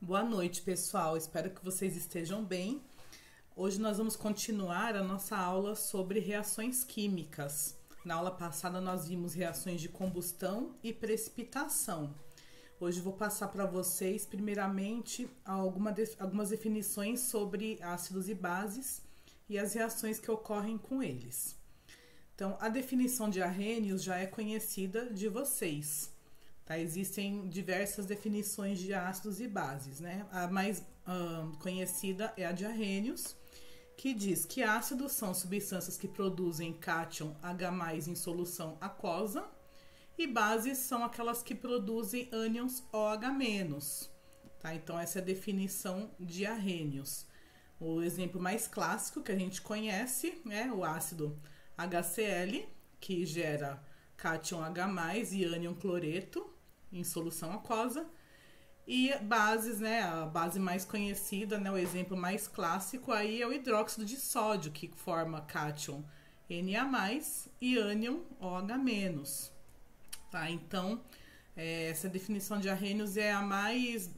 Boa noite, pessoal. Espero que vocês estejam bem. Hoje nós vamos continuar a nossa aula sobre reações químicas. Na aula passada nós vimos reações de combustão e precipitação. Hoje vou passar para vocês, primeiramente, algumas definições sobre ácidos e bases e as reações que ocorrem com eles. Então, a definição de Arrhenius já é conhecida de vocês. Tá? Existem diversas definições de ácidos e bases, né? A mais conhecida é a de Arrhenius, que diz que ácidos são substâncias que produzem cátion H+ em solução aquosa e bases são aquelas que produzem ânions OH-. Tá? Então, essa é a definição de Arrhenius. O exemplo mais clássico que a gente conhece é o ácido HCl, que gera cátion H+ e ânion cloreto em solução aquosa. E bases, né, a base mais conhecida, né, o exemplo mais clássico aí é o hidróxido de sódio, que forma cátion Na+ e ânion OH-. Tá? Então, essa definição de Arrhenius é a mais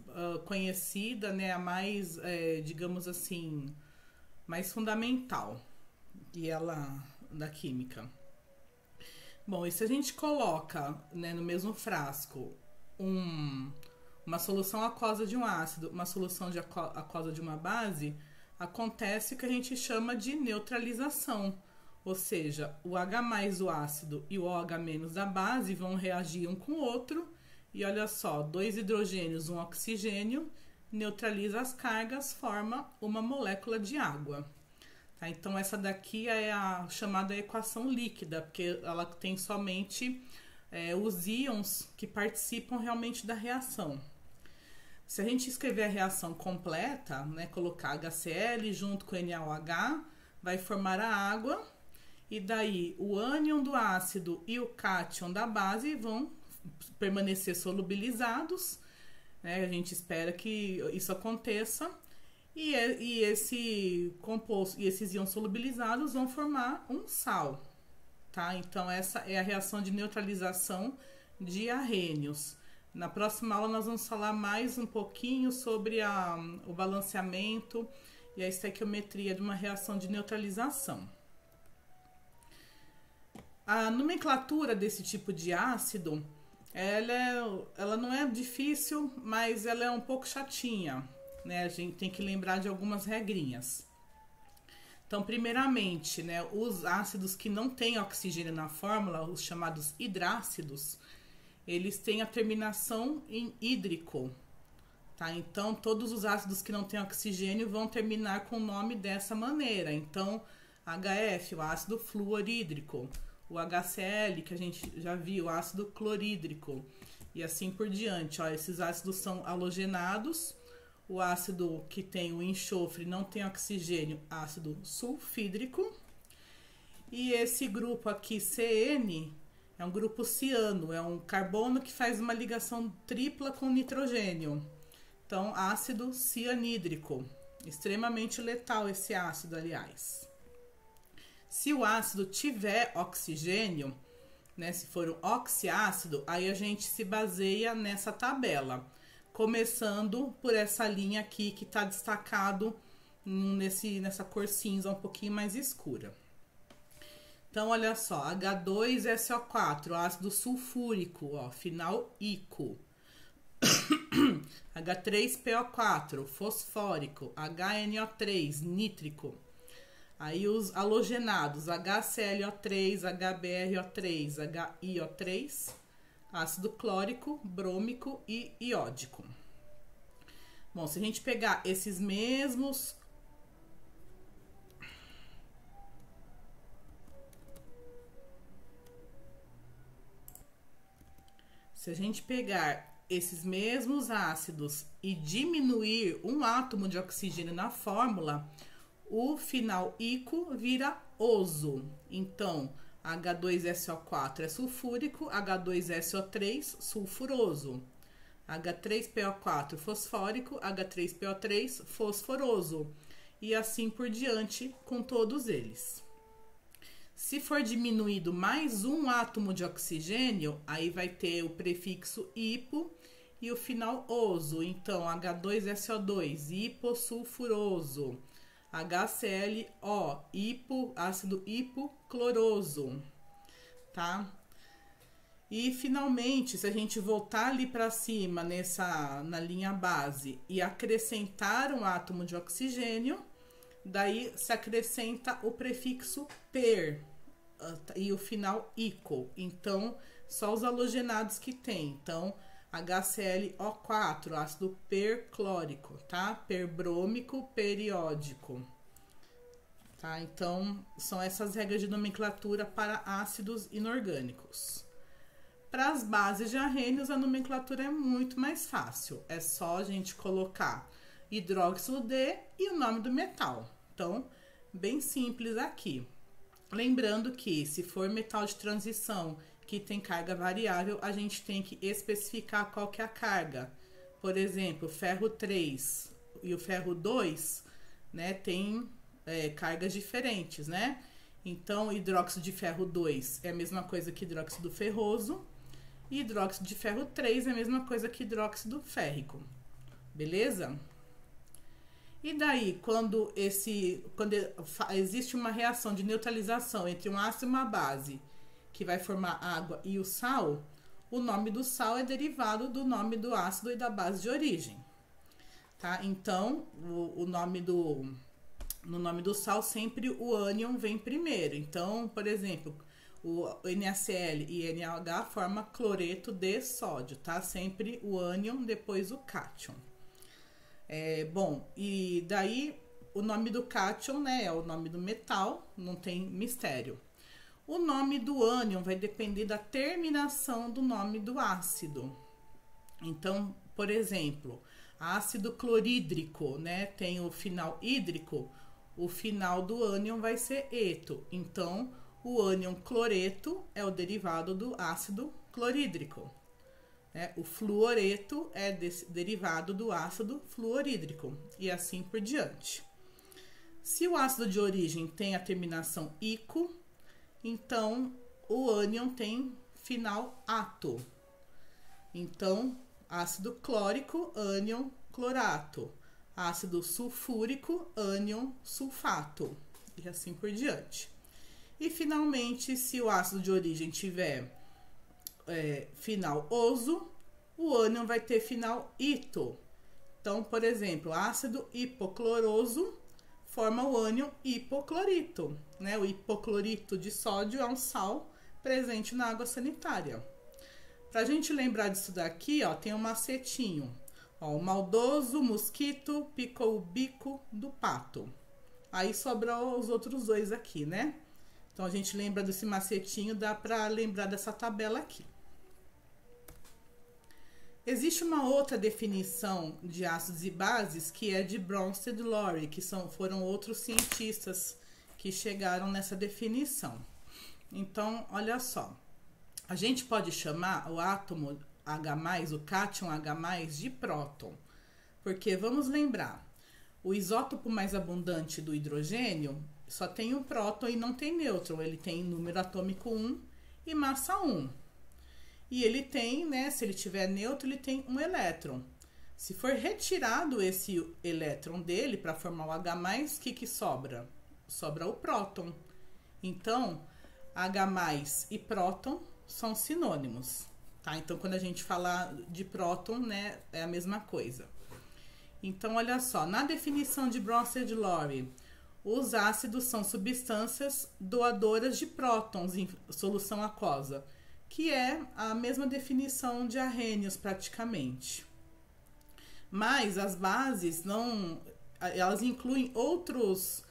conhecida, né, a mais, digamos assim, mais fundamental e ela da química. Bom, e se a gente coloca, né, no mesmo frasco uma solução aquosa de um ácido, uma solução de aquosa de uma base, acontece o que a gente chama de neutralização. Ou seja, o H+ do ácido e o OH- da base vão reagir um com o outro. E olha só, 2 hidrogênios, 1 oxigênio, neutraliza as cargas, forma uma molécula de água. Tá? Então, essa daqui é a chamada equação líquida, porque ela tem somente os íons que participam realmente da reação. Se a gente escrever a reação completa, né, colocar HCl junto com NaOH, vai formar a água, e daí o ânion do ácido e o cátion da base vão permanecer solubilizados, né, a gente espera que isso aconteça, e esse composto e esses íons solubilizados vão formar um sal. Tá? Então, essa é a reação de neutralização de Arrhenius. Na próxima aula, nós vamos falar mais um pouquinho sobre o balanceamento e a estequiometria de uma reação de neutralização. A nomenclatura desse tipo de ácido, ela não é difícil, mas ela é um pouco chatinha, né? A gente tem que lembrar de algumas regrinhas. Então, primeiramente, né, os ácidos que não têm oxigênio na fórmula, os chamados hidrácidos, eles têm a terminação em hídrico. Tá? Então, todos os ácidos que não têm oxigênio vão terminar com o nome dessa maneira. Então, HF, o ácido fluorídrico, o HCl, que a gente já viu, o ácido clorídrico, e assim por diante. Ó, esses ácidos são halogenados. O ácido que tem o enxofre não tem oxigênio, ácido sulfídrico. E esse grupo aqui, CN, é um grupo ciano, é um carbono que faz uma ligação tripla com nitrogênio. Então, ácido cianídrico. Extremamente letal esse ácido, aliás. Se o ácido tiver oxigênio, né, se for um oxiácido, aí a gente se baseia nessa tabela. Começando por essa linha aqui que está destacado nessa cor cinza um pouquinho mais escura. Então, olha só, H2SO4, ácido sulfúrico, ó, final ico. H3PO4, fosfórico, HNO3, nítrico. Aí os halogenados, HClO3, HBrO3, HiO3, ácido clórico, brômico e iódico. Bom, se a gente pegar esses mesmos ácidos e diminuir um átomo de oxigênio na fórmula, o final ico vira oso. Então, H2SO4 é sulfúrico, H2SO3 sulfuroso, H3PO4 fosfórico, H3PO3 fosforoso, e assim por diante com todos eles. Se for diminuído mais um átomo de oxigênio, aí vai ter o prefixo hipo e o final oso. Então, H2SO2, hipossulfuroso. HClO, ácido hipocloroso, tá? E finalmente, se a gente voltar ali para cima na linha base e acrescentar um átomo de oxigênio, daí se acrescenta o prefixo per e o final ico. Então, só os halogenados que tem. Então, HClO4, ácido perclórico, tá? Perbrômico periódico. Tá? Então, são essas regras de nomenclatura para ácidos inorgânicos. Para as bases de arrênios, a nomenclatura é muito mais fácil. É só a gente colocar hidróxido de e o nome do metal. Então, bem simples aqui. Lembrando que, se for metal de transição que tem carga variável, a gente tem que especificar qual que é a carga. Por exemplo, o ferro 3 e o ferro 2, né, tem cargas diferentes, né? Então, hidróxido de ferro 2 é a mesma coisa que hidróxido ferroso. E hidróxido de ferro 3 é a mesma coisa que hidróxido férrico. Beleza? E daí, quando existe uma reação de neutralização entre um ácido e uma base, que vai formar água e o sal, o nome do sal é derivado do nome do ácido e da base de origem. Tá? Então, no nome do sal, sempre o ânion vem primeiro. Então, por exemplo, o NaCl e NaOH forma cloreto de sódio, tá? Sempre o ânion, depois o cátion. Bom, e daí o nome do cátion, né, é o nome do metal, não tem mistério. O nome do ânion vai depender da terminação do nome do ácido. Então, por exemplo, ácido clorídrico, né, tem o final hídrico, o final do ânion vai ser eto. Então, o ânion cloreto é o derivado do ácido clorídrico. O fluoreto é derivado do ácido fluorídrico. E assim por diante. Se o ácido de origem tem a terminação ico, então o ânion tem final ato. Então, ácido clórico, ânion clorato. Ácido sulfúrico, ânion sulfato. E assim por diante. E, finalmente, se o ácido de origem tiver final oso, o ânion vai ter final ito. Então, por exemplo, ácido hipocloroso forma o ânion hipoclorito. Né? O hipoclorito de sódio é um sal presente na água sanitária. Para a gente lembrar disso daqui, ó, tem um macetinho. Ó, o maldoso mosquito picou o bico do pato. Aí sobrou os outros dois aqui, né? Então, a gente lembra desse macetinho, dá para lembrar dessa tabela aqui. Existe uma outra definição de ácidos e bases que é de Bronsted Lowry, que foram outros cientistas que chegaram nessa definição. Então, olha só. A gente pode chamar o átomo H+, o cátion H+, de próton. Porque, vamos lembrar, o isótopo mais abundante do hidrogênio só tem um próton e não tem nêutron. Ele tem número atômico 1 e massa 1. E ele tem, né, se ele tiver neutro, ele tem um elétron. Se for retirado esse elétron dele para formar o H+, o que sobra? Sobra o próton. Então, H+ e próton são sinônimos. Tá? Então, quando a gente fala de próton, né, é a mesma coisa. Então, olha só, na definição de Bronsted Lowry, os ácidos são substâncias doadoras de prótons em solução aquosa, que é a mesma definição de arrênios praticamente. Mas as bases elas incluem outros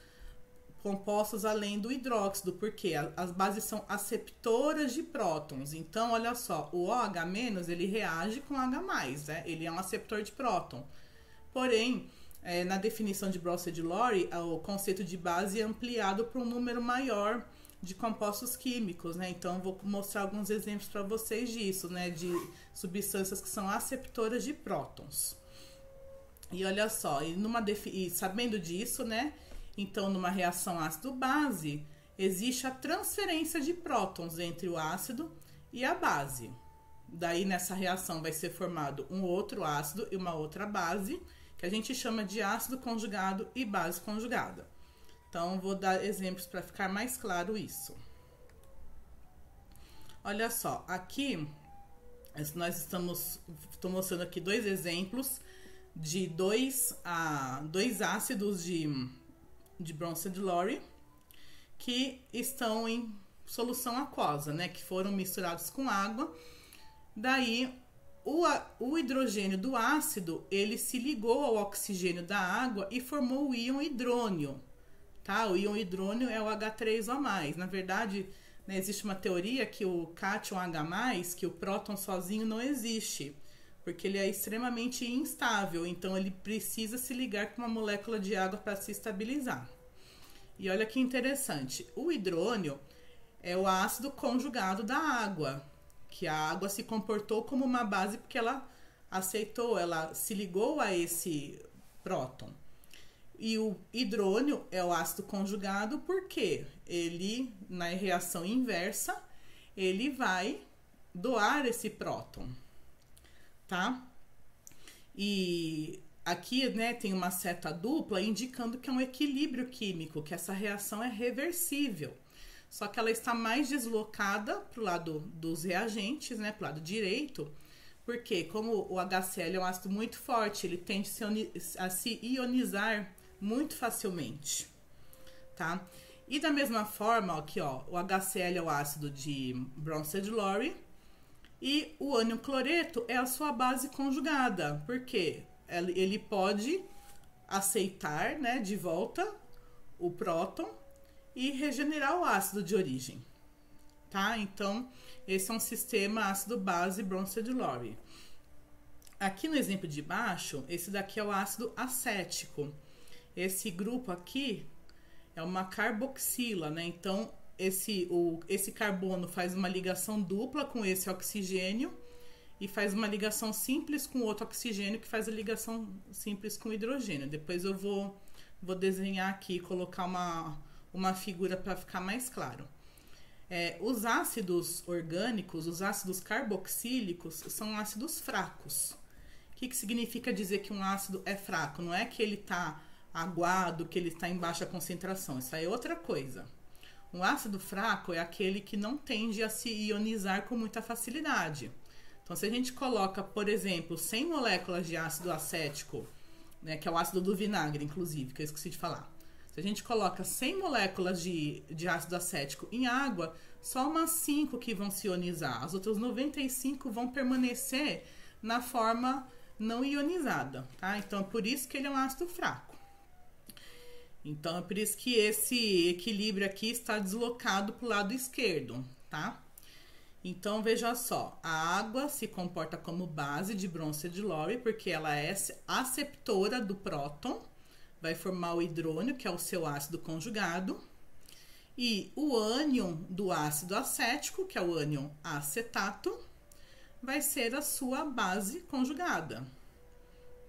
compostos além do hidróxido, porque as bases são aceptoras de prótons. Então, olha só, o OH- ele reage com H+, né? Ele é um aceptor de próton. Porém, na definição de Bronsted Lowry, o conceito de base é ampliado para um número maior de compostos químicos, né? Então, eu vou mostrar alguns exemplos para vocês disso, né? De substâncias que são aceptoras de prótons. E olha só, e sabendo disso, né? Então, numa reação ácido-base, existe a transferência de prótons entre o ácido e a base, Daí nessa reação vai ser formado um outro ácido e uma outra base, que a gente chama de ácido conjugado e base conjugada. Então, vou dar exemplos para ficar mais claro isso. Olha só, aqui estou mostrando aqui dois exemplos de dois ácidos de Bronze Lowry que estão em solução aquosa, né? Que foram misturados com água. Daí, o hidrogênio do ácido, ele se ligou ao oxigênio da água e formou o íon hidrônio, tá? O íon hidrônio é o H3O+. Na verdade, né, existe uma teoria que o cátion H+, que o próton sozinho não existe, porque ele é extremamente instável, então ele precisa se ligar com uma molécula de água para se estabilizar. E olha que interessante, o hidrônio é o ácido conjugado da água, que a água se comportou como uma base porque ela aceitou, ela se ligou a esse próton. E o hidrônio é o ácido conjugado porque ele, na reação inversa, ele vai doar esse próton, tá? E aqui, né, tem uma seta dupla indicando que é um equilíbrio químico, que essa reação é reversível. Só que ela está mais deslocada para o lado dos reagentes, né, para o lado direito, porque como o HCl é um ácido muito forte, ele tende a se ionizar muito facilmente, tá? E da mesma forma, aqui ó, o HCl é o ácido de Bronze Lowry e o ânion cloreto é a sua base conjugada, porque ele pode aceitar, né, de volta o próton e regenerar o ácido de origem, tá? Então, esse é um sistema ácido-base Bronze Lowry. Aqui no exemplo de baixo, esse daqui é o ácido acético. Esse grupo aqui é uma carboxila, né? Então, esse carbono faz uma ligação dupla com esse oxigênio e faz uma ligação simples com outro oxigênio que faz a ligação simples com hidrogênio. Depois eu vou desenhar aqui e colocar uma figura para ficar mais claro. Os ácidos orgânicos, os ácidos carboxílicos, são ácidos fracos. O que significa dizer que um ácido é fraco? Não é que ele está aguado, que ele está em baixa concentração. Isso aí é outra coisa. Um ácido fraco é aquele que não tende a se ionizar com muita facilidade. Então, se a gente coloca, por exemplo, 100 moléculas de ácido acético, né, que é o ácido do vinagre, inclusive, que eu esqueci de falar. Se a gente coloca 100 moléculas de ácido acético em água, só umas 5 que vão se ionizar. As outras 95 vão permanecer na forma não ionizada, tá? Então, é por isso que ele é um ácido fraco. Então, é por isso que esse equilíbrio aqui está deslocado para o lado esquerdo, tá? Então, veja só, a água se comporta como base de Bronze Lowry porque ela é aceptora do próton, vai formar o hidrônio, que é o seu ácido conjugado, e o ânion do ácido acético, que é o ânion acetato, vai ser a sua base conjugada,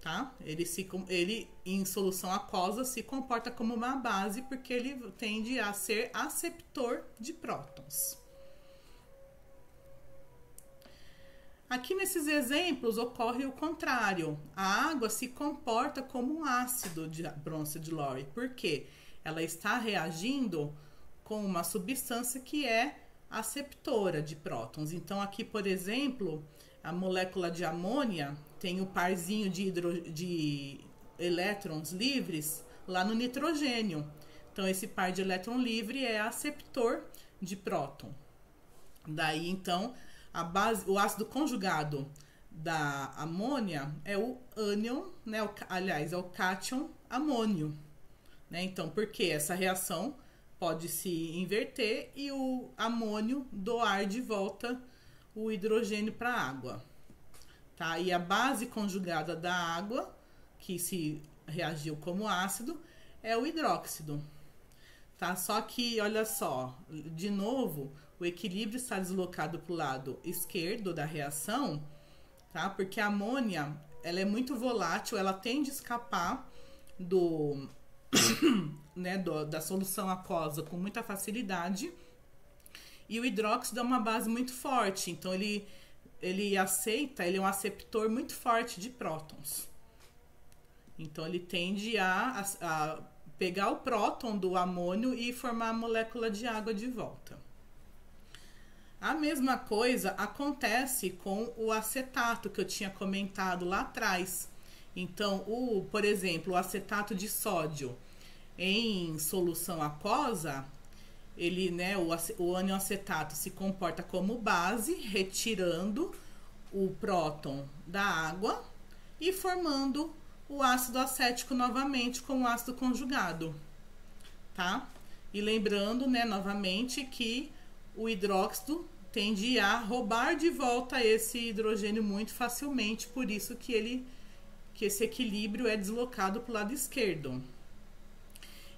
tá? Ele em solução aquosa se comporta como uma base porque ele tende a ser aceptor de prótons. Aqui nesses exemplos ocorre o contrário. A água se comporta como um ácido de Bronze Lowry, porque ela está reagindo com uma substância que é aceptora de prótons. Então, aqui, por exemplo, a molécula de amônia tem o parzinho de elétrons livres lá no nitrogênio. Então, esse par de elétron livre é aceptor de próton. Daí, então, o ácido conjugado da amônia é o ânion, né? Aliás, é o cátion amônio, né? Então, porque essa reação pode se inverter e o amônio doar de volta o hidrogênio para a água, tá? E a base conjugada da água, que se reagiu como ácido, é o hidróxido, tá? Só que, olha só, de novo, o equilíbrio está deslocado para o lado esquerdo da reação, tá? Porque a amônia, ela é muito volátil, ela tende a escapar da solução aquosa com muita facilidade. E o hidróxido é uma base muito forte, então ele ele é um aceptor muito forte de prótons. Então, ele tende a pegar o próton do amônio e formar a molécula de água de volta. A mesma coisa acontece com o acetato que eu tinha comentado lá atrás. Então, por exemplo, o acetato de sódio em solução aquosa, ele, né, o ânion acetato se comporta como base, retirando o próton da água e formando o ácido acético novamente com o ácido conjugado, tá? E lembrando, né, novamente que o hidróxido tende a roubar de volta esse hidrogênio muito facilmente, por isso que esse equilíbrio é deslocado para o lado esquerdo.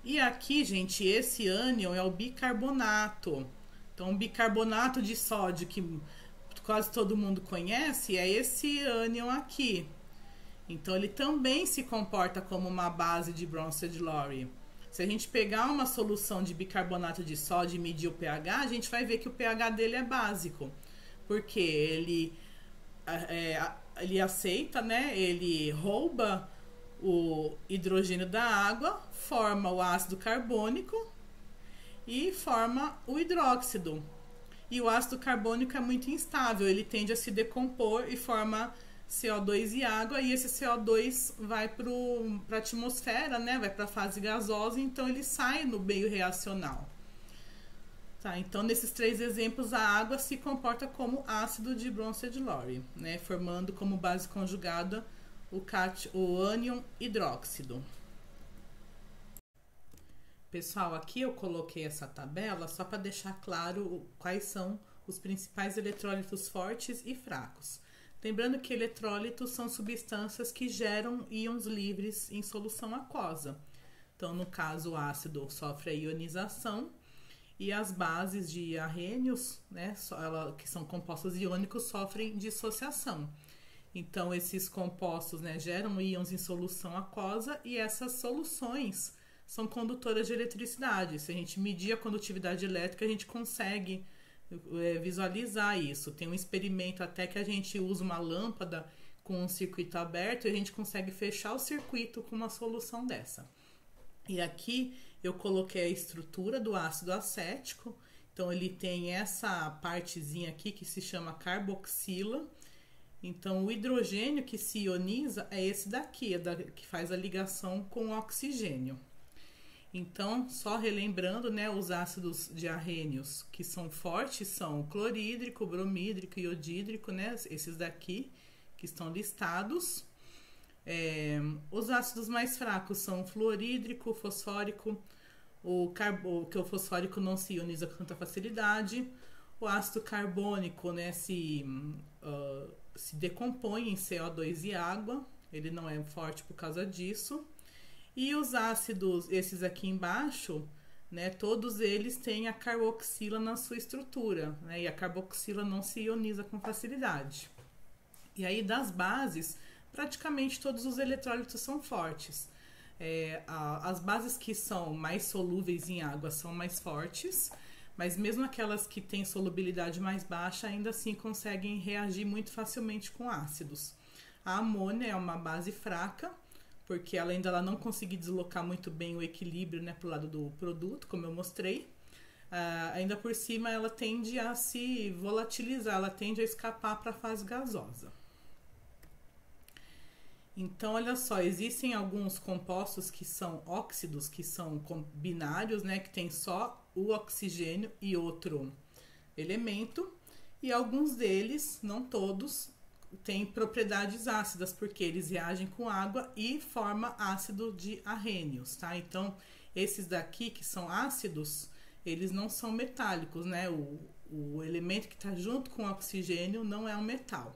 E aqui, gente, esse ânion é o bicarbonato. Então, o bicarbonato de sódio, que quase todo mundo conhece, é esse ânion aqui. Então, ele também se comporta como uma base de Bronsted-Lowry. Se a gente pegar uma solução de bicarbonato de sódio e medir o pH, a gente vai ver que o pH dele é básico. Porque ele aceita, né? Ele rouba o hidrogênio da água, forma o ácido carbônico e forma o hidróxido. E o ácido carbônico é muito instável, ele tende a se decompor e forma CO2 e água, e esse CO2 vai para a atmosfera, né? Vai para a fase gasosa, então ele sai no meio reacional. Tá, então, nesses 3 exemplos, a água se comporta como ácido de Bronsted-Lowry, né? Formando como base conjugada o ânion hidróxido. Pessoal, aqui eu coloquei essa tabela só para deixar claro quais são os principais eletrólitos fortes e fracos. Lembrando que eletrólitos são substâncias que geram íons livres em solução aquosa. Então, no caso, o ácido sofre a ionização e as bases de arrênios, né, que são compostos iônicos, sofrem dissociação. Então, esses compostos, né, geram íons em solução aquosa e essas soluções são condutoras de eletricidade. Se a gente medir a condutividade elétrica, a gente consegue visualizar isso. Tem um experimento até que a gente usa uma lâmpada com um circuito aberto e a gente consegue fechar o circuito com uma solução dessa. E aqui eu coloquei a estrutura do ácido acético. Então, ele tem essa partezinha aqui que se chama carboxila. Então, o hidrogênio que se ioniza é esse daqui, que faz a ligação com o oxigênio. Então, só relembrando, né, os ácidos de arrênios que são fortes são o clorídrico, bromídrico e iodídrico, né, esses daqui que estão listados. Os ácidos mais fracos são o fluorídrico, o fosfórico, que o fosfórico não se ioniza com tanta facilidade. O ácido carbônico, né, se decompõe em CO2 e água, ele não é forte por causa disso. E os ácidos, esses aqui embaixo, né, todos eles têm a carboxila na sua estrutura, né, e a carboxila não se ioniza com facilidade. E aí, das bases, praticamente todos os eletrólitos são fortes. As bases que são mais solúveis em água são mais fortes, mas mesmo aquelas que têm solubilidade mais baixa, ainda assim conseguem reagir muito facilmente com ácidos. A amônia é uma base fraca, porque além dela não conseguir deslocar muito bem o equilíbrio, né, para o lado do produto, como eu mostrei, ainda por cima ela tende a se volatilizar, ela tende a escapar para a fase gasosa. Então, olha só, existem alguns compostos que são óxidos, que são binários, né, que tem só o oxigênio e outro elemento, e alguns deles, não todos, têm propriedades ácidas, porque eles reagem com água e formam ácido de arrênios, tá? Então, esses daqui que são ácidos, eles não são metálicos, né? O elemento que está junto com o oxigênio não é um metal.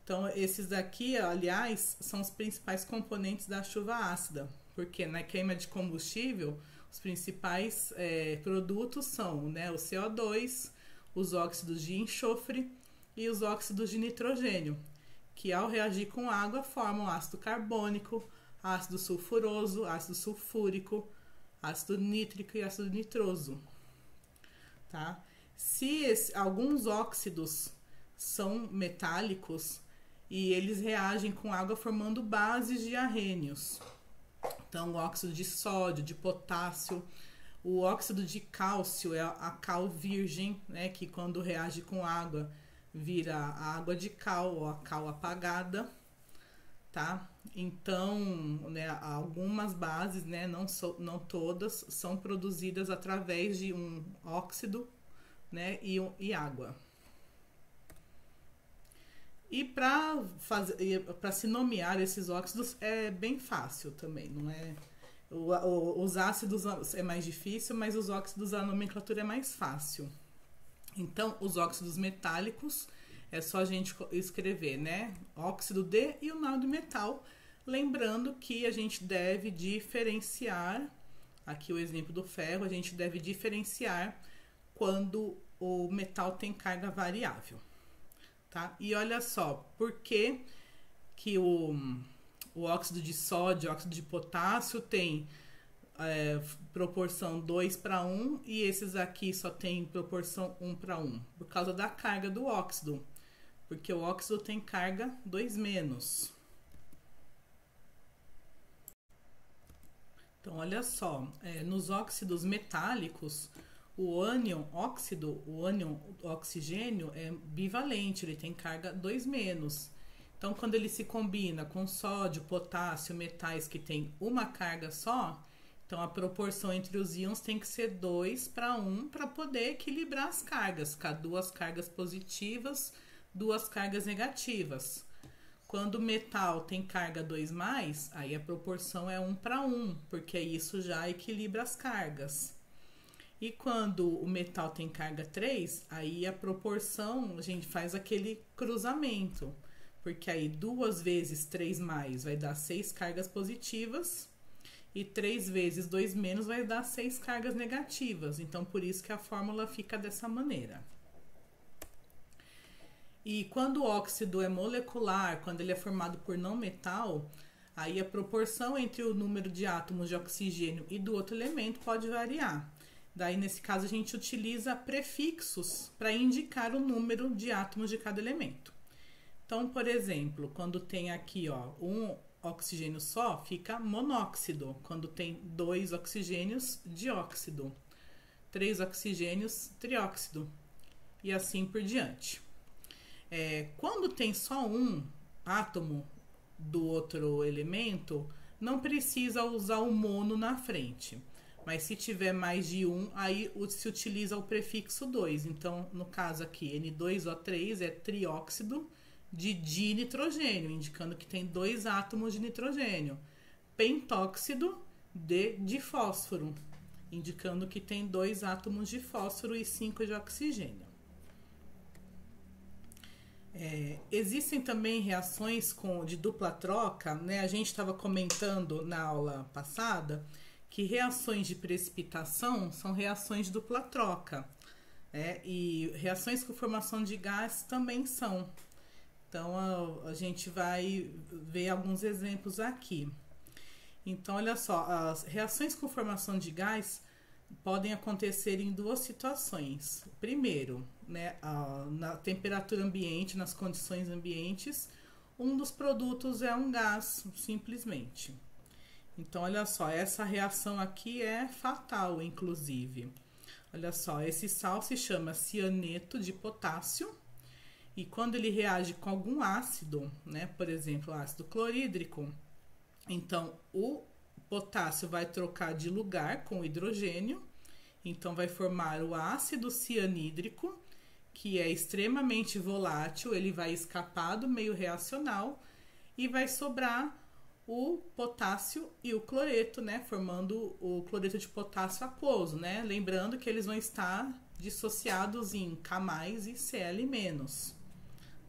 Então, esses daqui, aliás, são os principais componentes da chuva ácida, porque na queima de combustível, os principais produtos são, né, o CO2, os óxidos de enxofre e os óxidos de nitrogênio, que ao reagir com água formam ácido carbônico, ácido sulfuroso, ácido sulfúrico, ácido nítrico e ácido nitroso, tá? Se alguns óxidos são metálicos e eles reagem com água formando bases de arrênios. Então, o óxido de sódio, de potássio, o óxido de cálcio é a cal virgem, né, que quando reage com água vira a água de cal ou a cal apagada, tá? Então, né, algumas bases, né, não todas, são produzidas através de um óxido, né, e água. E para se nomear esses óxidos é bem fácil também, não é? Os ácidos é mais difícil, mas os óxidos, a nomenclatura é mais fácil. Então, os óxidos metálicos, é só a gente escrever, né? Óxido de e o nome do metal. Lembrando que a gente deve diferenciar, aqui o exemplo do ferro, a gente deve diferenciar quando o metal tem carga variável, tá? E olha só, por que o óxido de sódio, o óxido de potássio tem proporção 2:1 e esses aqui só tem proporção 1:1? Por causa da carga do óxido, porque o óxido tem carga 2-. Então, olha só, nos óxidos metálicos, o ânion óxido, o ânion oxigênio é bivalente, ele tem carga 2-. Então, quando ele se combina com sódio, potássio, metais que tem uma carga só, então a proporção entre os íons tem que ser 2:1 para poder equilibrar as cargas, ficar 2 cargas positivas, 2 cargas negativas. Quando o metal tem carga 2+, aí a proporção é 1:1, porque isso já equilibra as cargas. E quando o metal tem carga 3, aí a proporção, a gente faz aquele cruzamento, porque aí 2 vezes 3+ vai dar 6 cargas positivas e 3 vezes 2- vai dar 6 cargas negativas. Então, por isso que a fórmula fica dessa maneira. E quando o óxido é molecular, quando ele é formado por não metal, aí a proporção entre o número de átomos de oxigênio e do outro elemento pode variar. Daí, nesse caso, a gente utiliza prefixos para indicar o número de átomos de cada elemento. Então, por exemplo, quando tem aqui um oxigênio só, fica monóxido. Quando tem 2 oxigênios, dióxido. 3 oxigênios, trióxido. E assim por diante. Quando tem só um átomo do outro elemento, não precisa usar o mono na frente. Mas se tiver mais de um, aí se utiliza o prefixo 2. Então, no caso aqui, N2O3 é trióxido de dinitrogênio, indicando que tem 2 átomos de nitrogênio. Pentóxido de fósforo, indicando que tem 2 átomos de fósforo e 5 de oxigênio. Existem também reações de dupla troca, né? A gente estava comentando na aula passada que reações de precipitação são reações de dupla troca, e reações com formação de gás também são. Então, a gente vai ver alguns exemplos aqui. Então, olha só, as reações com formação de gás podem acontecer em 2 situações. Primeiro, né, na temperatura ambiente, nas condições ambientes, um dos produtos é um gás, simplesmente. Então, olha só, essa reação aqui é fatal, inclusive. Olha só, esse sal se chama cianeto de potássio, e quando ele reage com algum ácido, né, por exemplo, ácido clorídrico, então o potássio vai trocar de lugar com o hidrogênio, então vai formar o ácido cianídrico, que é extremamente volátil, ele vai escapar do meio reacional e vai sobrar o potássio e o cloreto, né, formando o cloreto de potássio aquoso, né? Lembrando que eles vão estar dissociados em K+ e Cl-,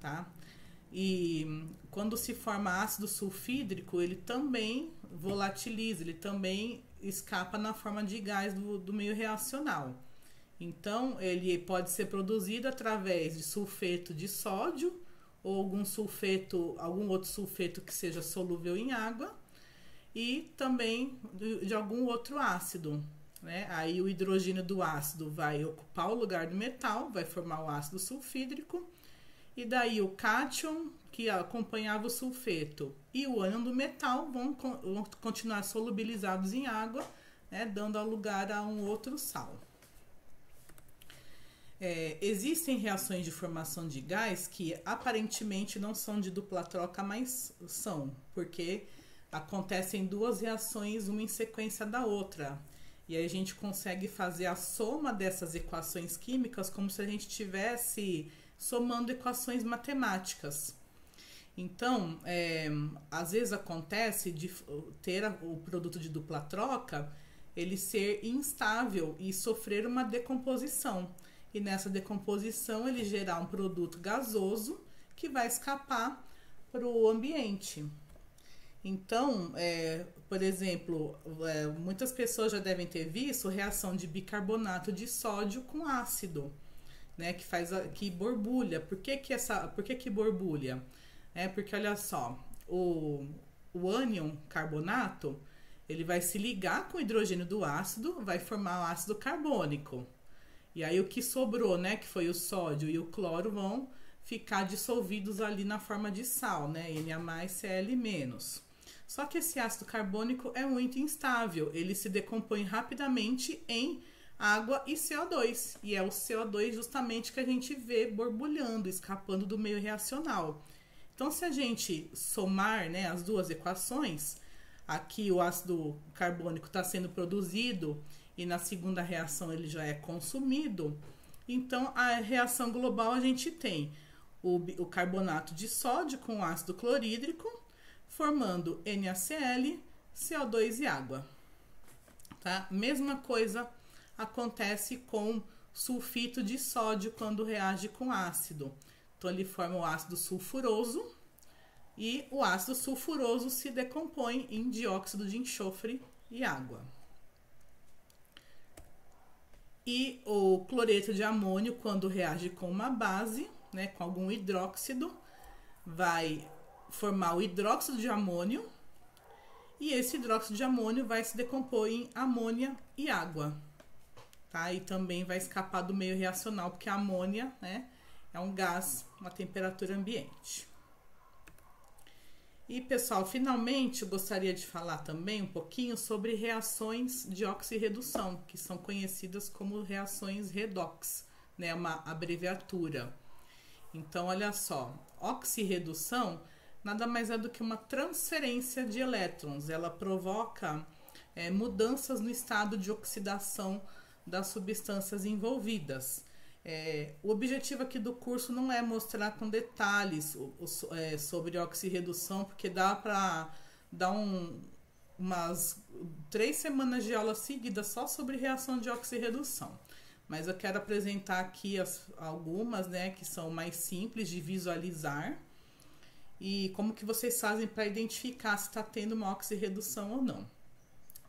tá? E quando se forma ácido sulfídrico, ele também volatiliza, ele também escapa na forma de gás do meio reacional. Então, ele pode ser produzido através de sulfeto de sódio ou algum outro sulfeto que seja solúvel em água e também de algum outro ácido, né? Aí o hidrogênio do ácido vai ocupar o lugar do metal, vai formar o ácido sulfídrico e daí o cátion, que acompanhava o sulfeto, e o ânion do metal vão continuar solubilizados em água, né, dando lugar a um outro sal. Existem reações de formação de gás que aparentemente não são de dupla troca, mas são, porque acontecem duas reações, uma em sequência da outra. E aí a gente consegue fazer a soma dessas equações químicas como se a gente estivesse somando equações matemáticas. Então, às vezes acontece de ter o produto de dupla troca, ele ser instável e sofrer uma decomposição. E nessa decomposição ele gerar um produto gasoso que vai escapar para o ambiente. Então, por exemplo, muitas pessoas já devem ter visto reação de bicarbonato de sódio com ácido, né, que borbulha. Por que borbulha? Porque olha só, o ânion carbonato, ele vai se ligar com o hidrogênio do ácido, vai formar o ácido carbônico. E aí o que sobrou, né, que foi o sódio e o cloro, vão ficar dissolvidos ali na forma de sal, né, Na+Cl-. Só que esse ácido carbônico é muito instável, ele se decompõe rapidamente em água e CO2. E é o CO2 justamente que a gente vê borbulhando, escapando do meio reacional. Então, se a gente somar, né, as duas equações, aqui o ácido carbônico está sendo produzido e na segunda reação ele já é consumido, então a reação global a gente tem o carbonato de sódio com ácido clorídrico, formando NaCl, CO2 e água. Tá? Mesma coisa acontece com sulfito de sódio quando reage com ácido. Então ele forma o ácido sulfuroso e o ácido sulfuroso se decompõe em dióxido de enxofre e água. E o cloreto de amônio, quando reage com uma base, né, com algum hidróxido, vai formar o hidróxido de amônio, e esse hidróxido de amônio vai se decompor em amônia e água, tá? E também vai escapar do meio reacional, porque a amônia, né, é um gás a temperatura ambiente. E, pessoal, finalmente eu gostaria de falar também um pouquinho sobre reações de oxirredução, que são conhecidas como reações redox, né, uma abreviatura. Então, olha só, oxirredução nada mais é do que uma transferência de elétrons. Ela provoca mudanças no estado de oxidação das substâncias envolvidas. O objetivo aqui do curso não é mostrar com detalhes sobre oxirredução, porque dá para dar umas 3 semanas de aula seguida só sobre reação de oxirredução. Mas eu quero apresentar aqui algumas, né, que são mais simples de visualizar e como que vocês fazem para identificar se está tendo uma oxirredução ou não.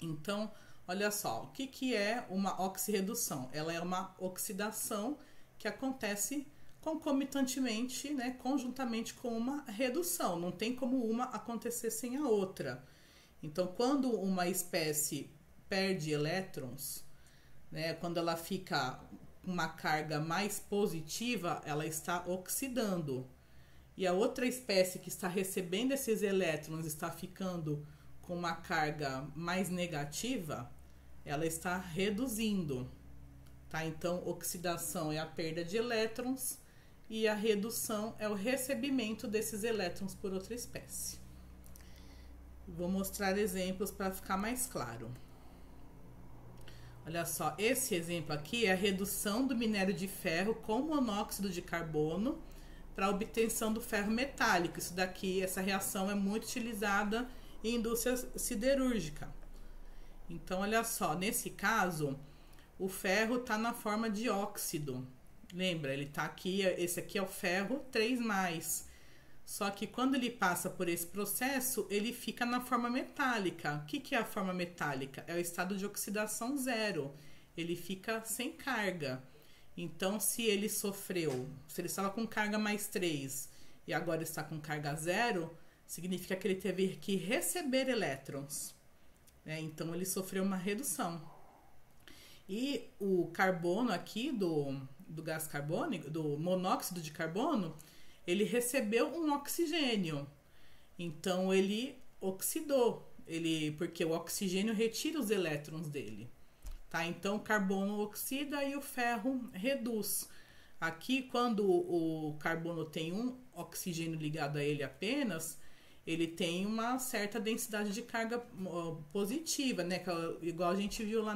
Então, olha só, o que é uma oxirredução? Ela é uma oxidação que acontece concomitantemente, né, conjuntamente com uma redução. Não tem como uma acontecer sem a outra. Então, quando uma espécie perde elétrons, né, quando ela fica com uma carga mais positiva, ela está oxidando. E a outra espécie que está recebendo esses elétrons está ficando com uma carga mais negativa, ela está reduzindo, tá? Então, oxidação é a perda de elétrons e a redução é o recebimento desses elétrons por outra espécie. Vou mostrar exemplos para ficar mais claro. Olha só, esse exemplo aqui é a redução do minério de ferro com monóxido de carbono para a obtenção do ferro metálico. Isso daqui, essa reação é muito utilizada em indústria siderúrgica. Então, olha só, nesse caso, o ferro está na forma de óxido. Lembra, ele está aqui, esse aqui é o ferro 3+. Só que quando ele passa por esse processo, ele fica na forma metálica. O que é a forma metálica? É o estado de oxidação zero. Ele fica sem carga. Então, se ele estava com carga +3 e agora está com carga 0, significa que ele teve que receber elétrons. Então, ele sofreu uma redução. E o carbono aqui, do gás carbônico, do monóxido de carbono, ele recebeu um oxigênio. Então ele oxidou, porque o oxigênio retira os elétrons dele. Tá? Então o carbono oxida e o ferro reduz. Aqui, quando o carbono tem um oxigênio ligado a ele apenas, ele tem uma certa densidade de carga positiva, né? Igual a gente viu lá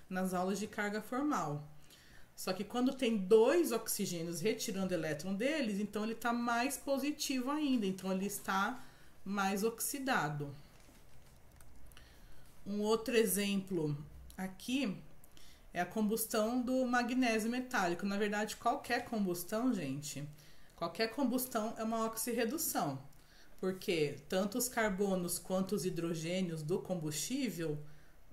nas aulas de carga formal. Só que quando tem 2 oxigênios retirando elétron deles, então ele está mais positivo ainda, então ele está mais oxidado. Um outro exemplo aqui é a combustão do magnésio metálico. Na verdade, qualquer combustão, gente, qualquer combustão é uma oxirredução, porque tanto os carbonos quanto os hidrogênios do combustível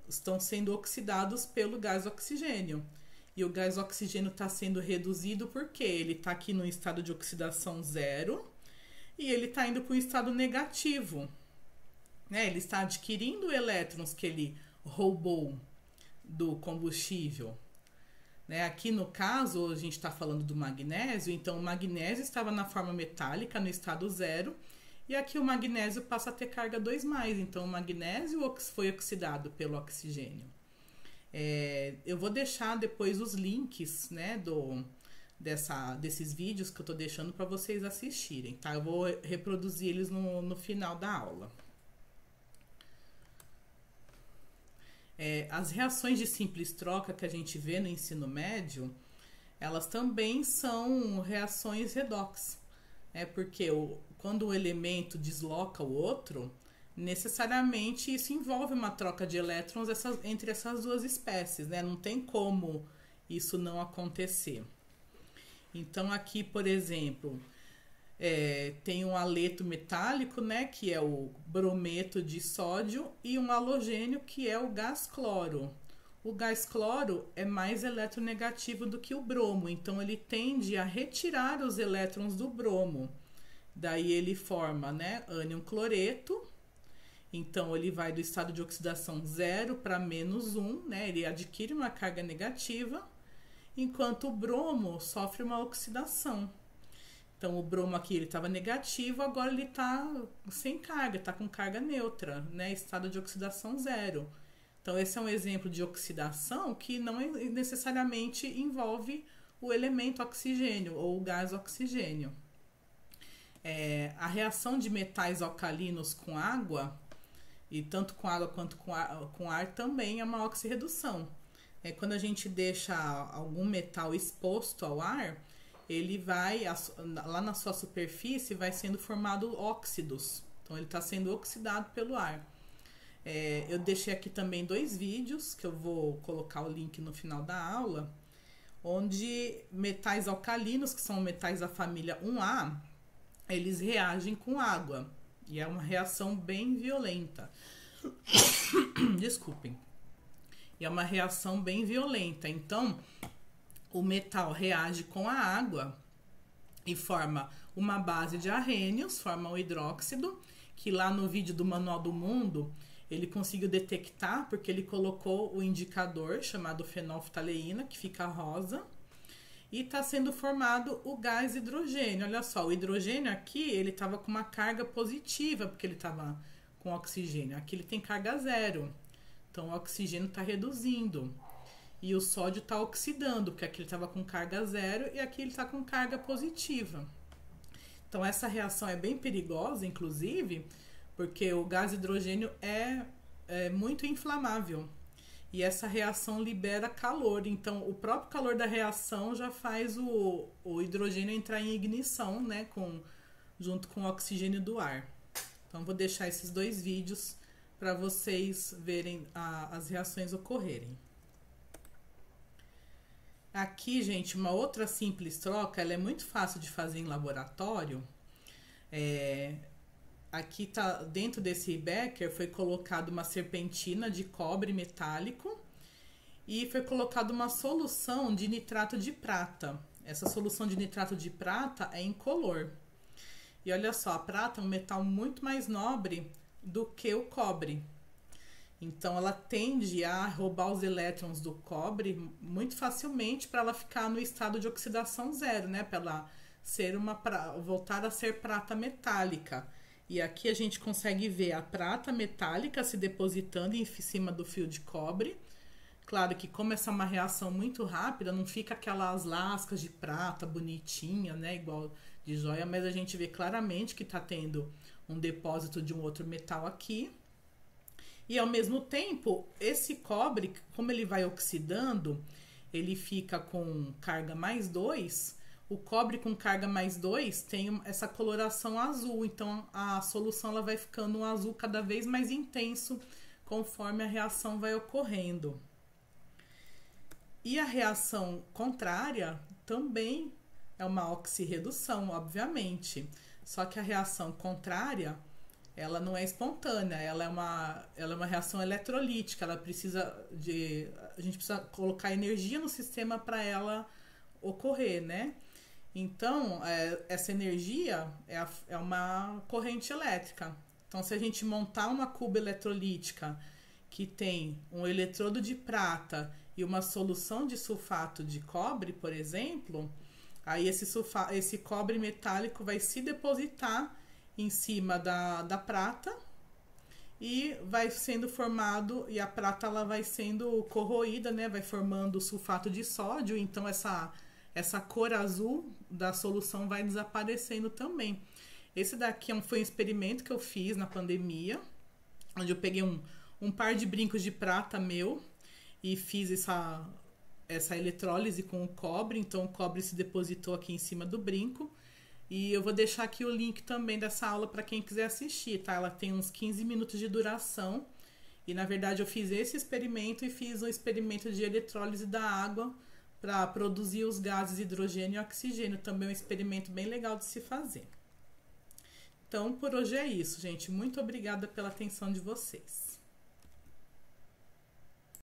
estão sendo oxidados pelo gás oxigênio. E o gás oxigênio está sendo reduzido porque ele está aqui no estado de oxidação 0 e ele está indo para um estado negativo. Né? Ele está adquirindo elétrons que ele roubou do combustível. Né? Aqui no caso, a gente está falando do magnésio, então o magnésio estava na forma metálica, no estado 0, e aqui o magnésio passa a ter carga 2+, então o magnésio foi oxidado pelo oxigênio. Eu vou deixar depois os links, né, desses vídeos que eu estou deixando para vocês assistirem, tá? Eu vou reproduzir eles no final da aula. As reações de simples troca que a gente vê no ensino médio, elas também são reações redox. Porque quando o elemento desloca o outro, necessariamente isso envolve uma troca de elétrons entre essas duas espécies, né? Não tem como isso não acontecer. Então aqui, por exemplo, tem um haleto metálico, né, que é o brometo de sódio, e um halogênio, que é o gás cloro. O gás cloro é mais eletronegativo do que o bromo, então ele tende a retirar os elétrons do bromo. Daí ele forma, né, ânion cloreto. Então ele vai do estado de oxidação 0 para -1, né, ele adquire uma carga negativa, enquanto o bromo sofre uma oxidação. Então o bromo aqui ele estava negativo, agora ele está sem carga, está com carga neutra, né, estado de oxidação 0. Então esse é um exemplo de oxidação que não necessariamente envolve o elemento oxigênio ou o gás oxigênio. A reação de metais alcalinos com água, e tanto com água quanto com ar, também é uma oxirredução. Quando a gente deixa algum metal exposto ao ar, ele vai, lá na sua superfície, vai sendo formado óxidos. Então ele está sendo oxidado pelo ar. Eu deixei aqui também 2 vídeos, que eu vou colocar o link no final da aula, onde metais alcalinos, que são metais da família 1A, eles reagem com água. E é uma reação bem violenta. Desculpem. E é uma reação bem violenta. Então, o metal reage com a água e forma uma base de arrênios, forma um hidróxido, que lá no vídeo do Manual do Mundo, ele conseguiu detectar, porque ele colocou o indicador chamado fenolftaleína, que fica rosa, e está sendo formado o gás hidrogênio. Olha só, o hidrogênio aqui, ele estava com uma carga positiva, porque ele estava com oxigênio. Aqui ele tem carga 0. Então, o oxigênio está reduzindo. E o sódio está oxidando, porque aqui ele estava com carga 0 e aqui ele está com carga positiva. Então, essa reação é bem perigosa, inclusive, porque o gás hidrogênio é muito inflamável. E essa reação libera calor, então o próprio calor da reação já faz o hidrogênio entrar em ignição, né, junto com o oxigênio do ar. Então vou deixar esses 2 vídeos para vocês verem as reações ocorrerem. Aqui, gente, uma outra simples troca, ela é muito fácil de fazer em laboratório. Aqui tá, dentro desse becker foi colocado uma serpentina de cobre metálico e foi colocado uma solução de nitrato de prata. Essa solução de nitrato de prata é incolor. E olha só, a prata é um metal muito mais nobre do que o cobre. Então ela tende a roubar os elétrons do cobre muito facilmente para ela ficar no estado de oxidação 0, né? Para ela voltar a ser prata metálica. E aqui a gente consegue ver a prata metálica se depositando em cima do fio de cobre. Claro que como essa é uma reação muito rápida, não fica aquelas lascas de prata bonitinha, né, igual de joia, mas a gente vê claramente que está tendo um depósito de um outro metal aqui. E ao mesmo tempo, esse cobre, como ele vai oxidando, ele fica com carga mais 2. O cobre com carga mais 2 tem essa coloração azul, então a solução ela vai ficando um azul cada vez mais intenso conforme a reação vai ocorrendo. E a reação contrária também é uma oxirredução, obviamente. Só que a reação contrária, ela não é espontânea, ela é uma reação eletrolítica, a gente precisa colocar energia no sistema para ela ocorrer, né? Então, essa energia é uma corrente elétrica. Então, se a gente montar uma cuba eletrolítica que tem um eletrodo de prata e uma solução de sulfato de cobre, por exemplo, aí esse cobre metálico vai se depositar em cima da prata e vai sendo formado, e a prata ela vai sendo corroída, né? Vai formando sulfato de sódio, então essa cor azul da solução vai desaparecendo também. Esse daqui foi um experimento que eu fiz na pandemia, onde eu peguei um par de brincos de prata meu e fiz essa eletrólise com o cobre. Então o cobre se depositou aqui em cima do brinco. E eu vou deixar aqui o link também dessa aula para quem quiser assistir, tá? Ela tem uns 15 minutos de duração. E na verdade eu fiz esse experimento e fiz um experimento de eletrólise da água para produzir os gases hidrogênio e oxigênio. Também é um experimento bem legal de se fazer. Então, por hoje é isso, gente. Muito obrigada pela atenção de vocês.